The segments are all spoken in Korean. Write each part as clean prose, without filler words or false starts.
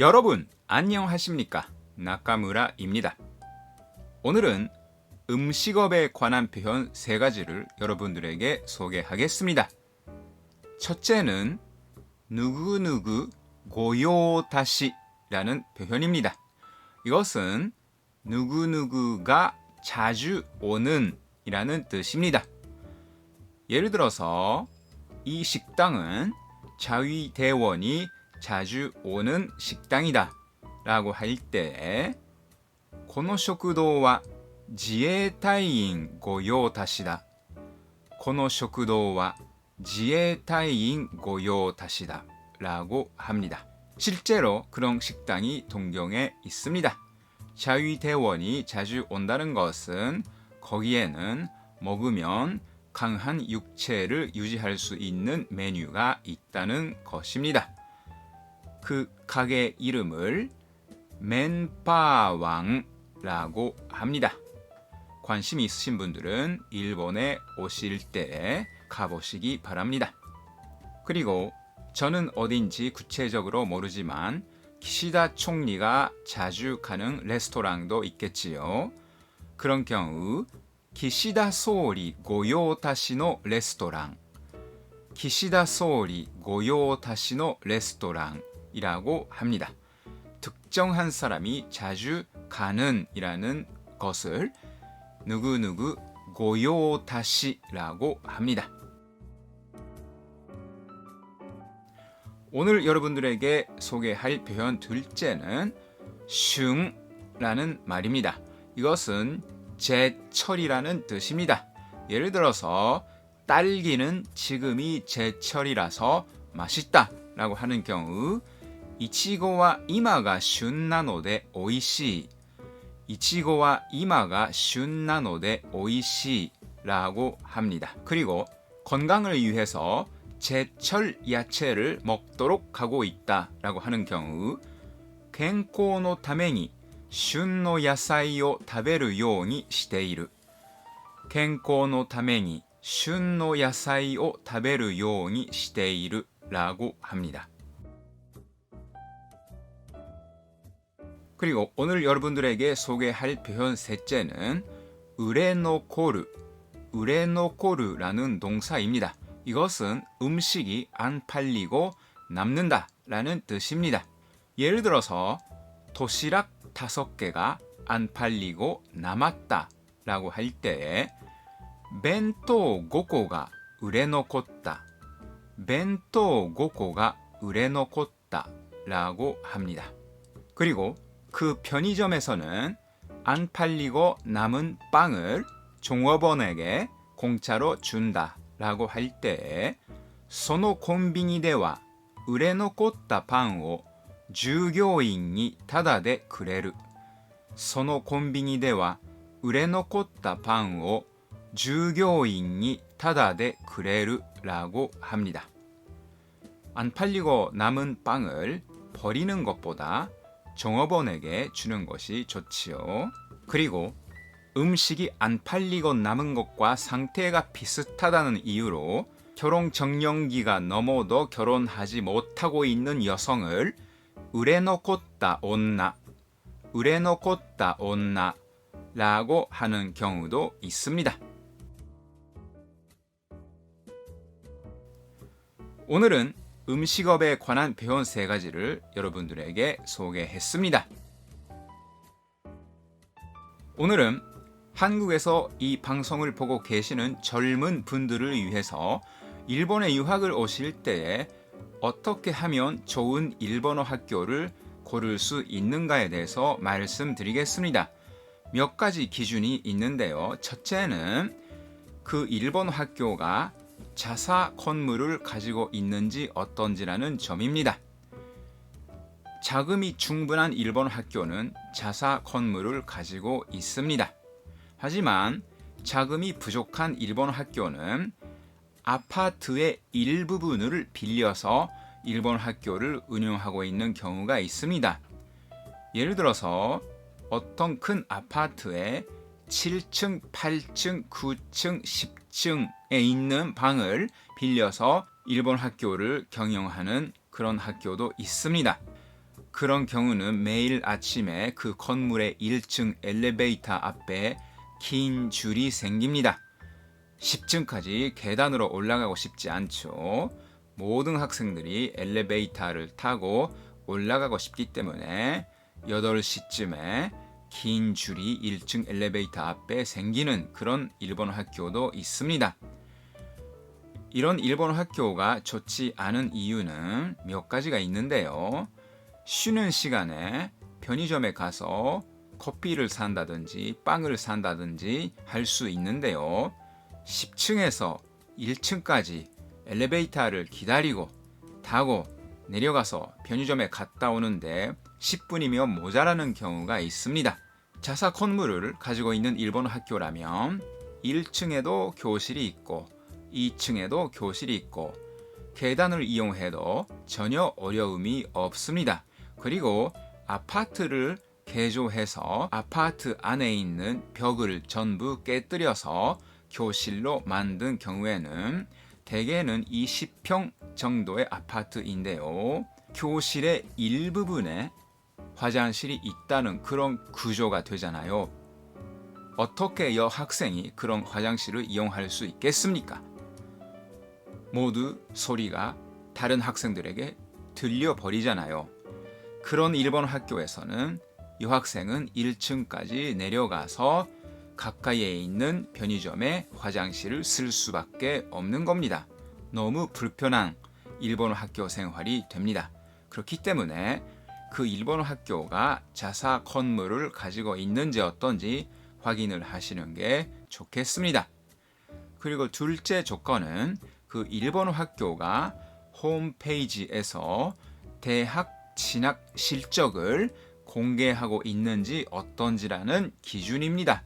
여러분, 안녕하십니까? 나카무라입니다. 오늘은 음식업에 관한 표현 3가지를 여러분들에게 소개하겠습니다. 첫째는 누구누구 고요다시라는 표현입니다. 이것은 누구누구가 자주 오는 이라는 뜻입니다. 예를 들어서 이 식당은 자위대원이 자주 오는 식당이다 라고 할 때 この食堂は自衛隊員御用達だ。この食堂は自衛隊員御用達だ라고 합니다. 실제로 그런 식당이 동경에 있습니다. 자위대원이 자주 온다는 것은 거기에는 먹으면 강한 육체를 유지할 수 있는 메뉴가 있다는 것입니다. 그 가게 이름을 맨파왕라고 합니다. 관심 있으신 분들은 일본에 오실 때 가보시기 바랍니다. 그리고 저는 어딘지 구체적으로 모르지만 기시다 총리가 자주 가는 레스토랑도 있겠지요. 그런 경우 기시다 소리 고요다시노 레스토랑, 기시다 소리 고요다시노 레스토랑 이라고 합니다. 특정한 사람이 자주 가는 이라는 것을 누구누구 고요다시라고 합니다. 오늘 여러분들에게 소개할 표현 둘째는 슝라는 말입니다. 이것은 제철이라는 뜻입니다. 예를 들어서 딸기는 지금이 제철이라서 맛있다 라고 하는 경우 이치고와 이마가 슌なのでおいしい。이치고와 이마가 슌なのでおいしい라고 합니다. 그리고 건강을 위해서 제철 야채를 먹도록 하고 있다 라고 하는 경우 健康のために旬の野菜を食べるようにしている。健康のために旬の野菜を食べるようにしている라고 합니다. 그리고 오늘 여러분들에게 소개할 표현 셋째는 우레노코르, 우레노코르라는 동사입니다. 이것은 음식이 안 팔리고 남는다 라는 뜻입니다. 예를 들어서 도시락 5개가 안 팔리고 남았다 라고 할 때 벤토 5個が 우레노코타, 벤토 5個が 우레노코타 라고 합니다. 그리고 그 편의점에서는 안 팔리고 남은 빵을 종업원에게 공짜로 준다 라고 할 때 そのコンビニでは売れ残ったパンを従業員にタダでくれる。そのコンビニでは売れ残ったパンを従業員にタダでくれる라고 합니다. 안 팔리고 남은 빵을 버리는 것보다 종업원에게 주는 것이 좋지요. 그리고 음식이 안 팔리고 남은 것과 상태가 비슷하다는 이유로 결혼 정년기가 넘어도 결혼하지 못하고 있는 여성을 우레노코타 온나, 우레노코타 온나라고 하는 경우도 있습니다. 오늘은 음식업에 관한 표현 3가지를 여러분들에게 소개했습니다. 오늘은 한국에서 이 방송을 보고 계시는 젊은 분들을 위해서 일본에 유학을 오실 때에 어떻게 하면 좋은 일본어 학교를 고를 수 있는가에 대해서 말씀드리겠습니다. 몇 가지 기준이 있는데요. 첫째는 그 일본어 학교가 자사 건물을 가지고 있는지 어떤지라는 점입니다. 자금이 충분한 일본 학교는 자사 건물을 가지고 있습니다. 하지만 자금이 부족한 일본 학교는 아파트의 일부분을 빌려서 일본 학교를 운영하고 있는 경우가 있습니다. 예를 들어서 어떤 큰 아파트에 7층, 8층, 9층, 10층에 있는 방을 빌려서 일본 학교를 경영하는 그런 학교도 있습니다. 그런 경우는 매일 아침에 그 건물의 1층 엘리베이터 앞에 긴 줄이 생깁니다. 10층까지 계단으로 올라가고 싶지 않죠. 모든 학생들이 엘리베이터를 타고 올라가고 싶기 때문에 8시쯤에 긴 줄이 1층 엘리베이터 앞에 생기는 그런 일본 학교도 있습니다. 이런 일본 학교가 좋지 않은 이유는 몇 가지가 있는데요. 쉬는 시간에 편의점에 가서 커피를 산다든지 빵을 산다든지 할 수 있는데요. 10층에서 1층까지 엘리베이터를 기다리고 타고 내려가서 편의점에 갔다 오는데 10분이면 모자라는 경우가 있습니다. 자사 건물을 가지고 있는 일본 학교라면 1층에도 교실이 있고 2층에도 교실이 있고 계단을 이용해도 전혀 어려움이 없습니다. 그리고 아파트를 개조해서 아파트 안에 있는 벽을 전부 깨뜨려서 교실로 만든 경우에는 대개는 20평 정도의 아파트인데요. 교실의 일부분에 화장실이 있다는 그런 구조가 되잖아요. 어떻게 여학생이 그런 화장실을 이용할 수 있겠습니까? 모두 소리가 다른 학생들에게 들려버리잖아요. 그런 일본 학교에서는 여학생은 1층까지 내려가서 가까이에 있는 편의점에 화장실을 쓸 수밖에 없는 겁니다. 너무 불편한 일본 학교 생활이 됩니다. 그렇기 때문에 그 일본 학교가 자사 건물을 가지고 있는지 어떤지 확인을 하시는 게 좋겠습니다. 그리고 둘째 조건은 그 일본 학교가 홈페이지에서 대학 진학 실적을 공개하고 있는지 어떤지라는 기준입니다.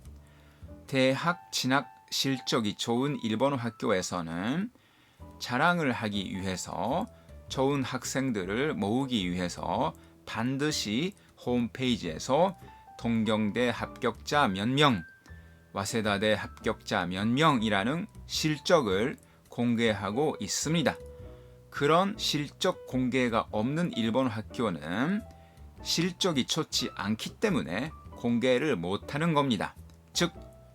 대학 진학 실적이 좋은 일본 학교에서는 자랑을 하기 위해서 좋은 학생들을 모으기 위해서 반드시 홈페이지에서 동경대 합격자 몇 명, 와세다대 합격자 몇 명이라는 실적을 공개하고 있습니다. 그런 실적 공개가 없는 일본 학교는 실적이 좋지 않기 때문에 공개를 못하는 겁니다. 즉,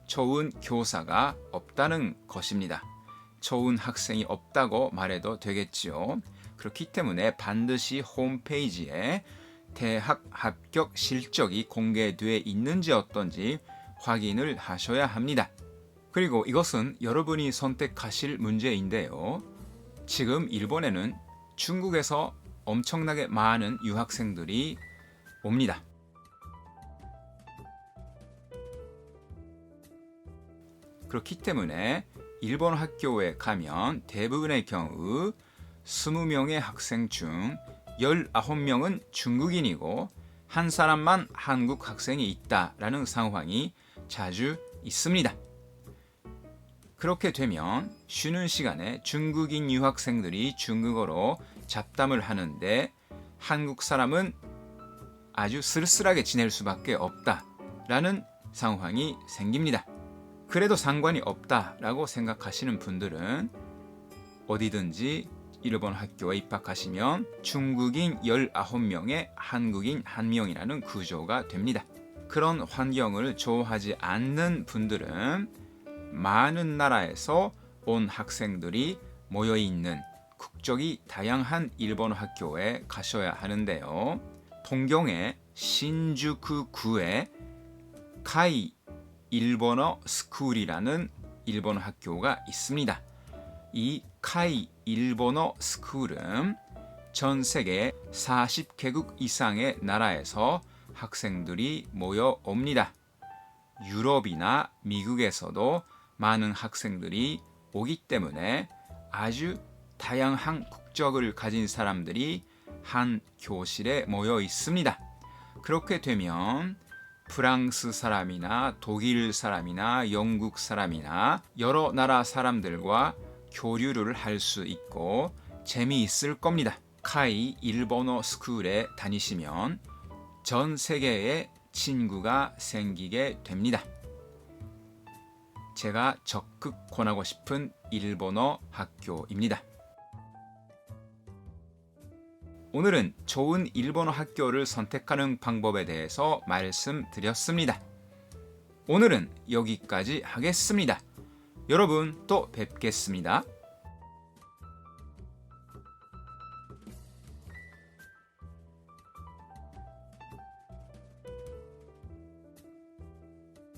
좋은 교사가 없다는 것입니다. 좋은 학생이 없다고 말해도 되겠지요. 그렇기 때문에 반드시 홈페이지에 대학 합격 실적이 공개되어 있는지 어떤지 확인을 하셔야 합니다. 그리고 이것은 여러분이 선택하실 문제인데요. 지금 일본에는 중국에서 엄청나게 많은 유학생들이 옵니다. 그렇기 때문에 일본 학교에 가면 대부분의 경우 20명의 학생 중 19명은 중국인이고 한 사람만 한국 학생이 있다라는 상황이 자주 있습니다. 그렇게 되면 쉬는 시간에 중국인 유학생들이 중국어로 잡담을 하는데 한국 사람은 아주 쓸쓸하게 지낼 수밖에 없다라는 상황이 생깁니다. 그래도 상관이 없다라고 생각하시는 분들은 어디든지 일본 학교에 입학하시면 중국인 19명에 한국인 1명이라는 구조가 됩니다. 그런 환경을 좋아하지 않는 분들은 많은 나라에서 온 학생들이 모여있는 국적이 다양한 일본 학교에 가셔야 하는데요. 동경의 신주쿠구에 카이 일본어 스쿨이라는 일본 학교가 있습니다. 이 카이 일본어 스쿨은 전 세계 40개국 이상의 나라에서 학생들이 모여옵니다. 유럽이나 미국에서도 많은 학생들이 오기 때문에 아주 다양한 국적을 가진 사람들이 한 교실에 모여 있습니다. 그렇게 되면 프랑스 사람이나 독일 사람이나 영국 사람이나 여러 나라 사람들과 교류를 할 수 있고 재미있을 겁니다. 카이 일본어 스쿨에 다니시면 전 세계의 친구가 생기게 됩니다. 제가 적극 권하고 싶은 일본어 학교입니다. 오늘은 좋은 일본어 학교를 선택하는 방법에 대해서 말씀드렸습니다. 오늘은 여기까지 하겠습니다. 여러분 또 뵙겠습니다.